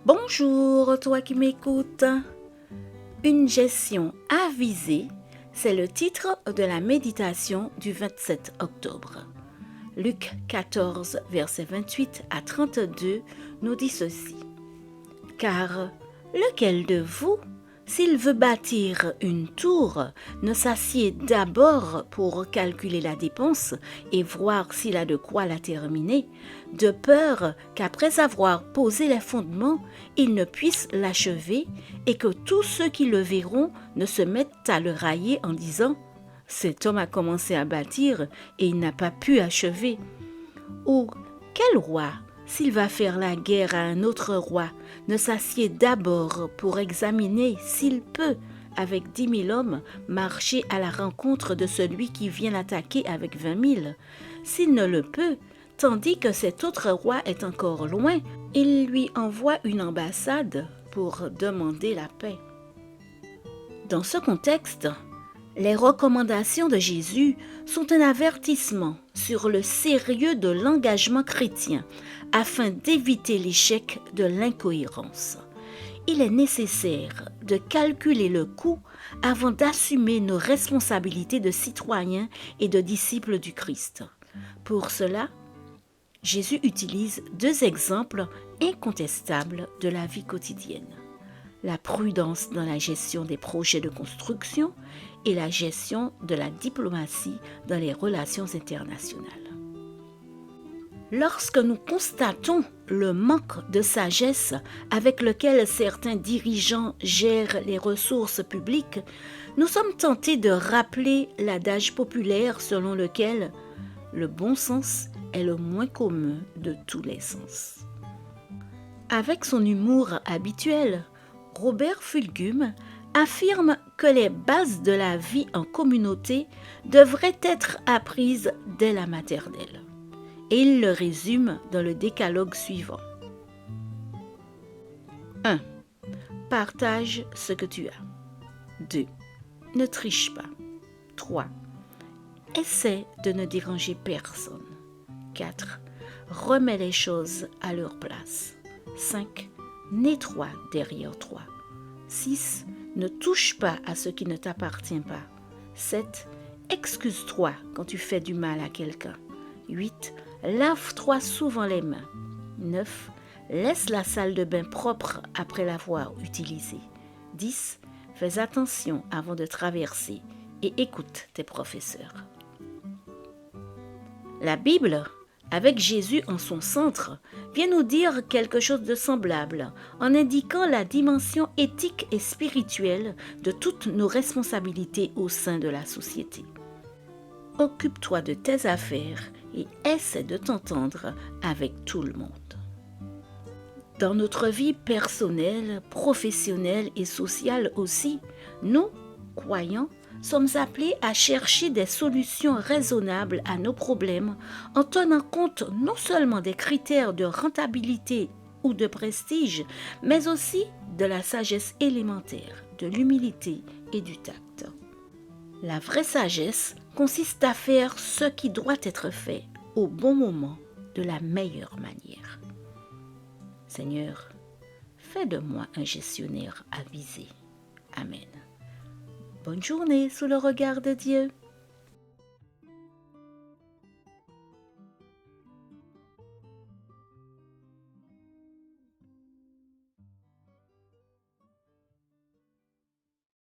Bonjour, toi qui m'écoutes. Une gestion avisée, c'est le titre de la méditation du 27 octobre. Luc 14, versets 28 à 32 nous dit ceci. Car lequel de vous, s'il veut bâtir une tour, ne s'assied d'abord pour calculer la dépense et voir s'il a de quoi la terminer, de peur qu'après avoir posé les fondements, il ne puisse l'achever et que tous ceux qui le verront ne se mettent à le railler en disant « Cet homme a commencé à bâtir et il n'a pas pu achever ». Ou « Quel roi, s'il va faire la guerre à un autre roi, ne s'assied d'abord pour examiner s'il peut, avec 10 000 hommes, marcher à la rencontre de celui qui vient l'attaquer avec 20 000. S'il ne le peut, tandis que cet autre roi est encore loin, il lui envoie une ambassade pour demander la paix. » Dans ce contexte, les recommandations de Jésus sont un avertissement sur le sérieux de l'engagement chrétien afin d'éviter l'échec de l'incohérence. Il est nécessaire de calculer le coût avant d'assumer nos responsabilités de citoyens et de disciples du Christ. Pour cela, Jésus utilise deux exemples incontestables de la vie quotidienne. La prudence dans la gestion des projets de construction et la gestion de la diplomatie dans les relations internationales. Lorsque nous constatons le manque de sagesse avec lequel certains dirigeants gèrent les ressources publiques, nous sommes tentés de rappeler l'adage populaire selon lequel le bon sens est le moins commun de tous les sens. Avec son humour habituel, Robert Fulghum affirme que les bases de la vie en communauté devraient être apprises dès la maternelle. Et il le résume dans le décalogue suivant. 1. Partage ce que tu as. 2. Ne triche pas. 3. Essaie de ne déranger personne. 4. Remets les choses à leur place. 5. Nettoie derrière toi. 6. Ne touche pas à ce qui ne t'appartient pas. 7. Excuse-toi quand tu fais du mal à quelqu'un. 8. Lave-toi souvent les mains. 9. Laisse la salle de bain propre après l'avoir utilisée. 10. Fais attention avant de traverser et écoute tes professeurs. La Bible, avec Jésus en son centre, vient nous dire quelque chose de semblable en indiquant la dimension éthique et spirituelle de toutes nos responsabilités au sein de la société. Occupe-toi de tes affaires et essaie de t'entendre avec tout le monde. Dans notre vie personnelle, professionnelle et sociale aussi, nous, croyants, sommes appelés à chercher des solutions raisonnables à nos problèmes en tenant compte non seulement des critères de rentabilité ou de prestige, mais aussi de la sagesse élémentaire, de l'humilité et du tact. La vraie sagesse consiste à faire ce qui doit être fait au bon moment, de la meilleure manière. Seigneur, fais de moi un gestionnaire avisé. Amen. Bonne journée sous le regard de Dieu.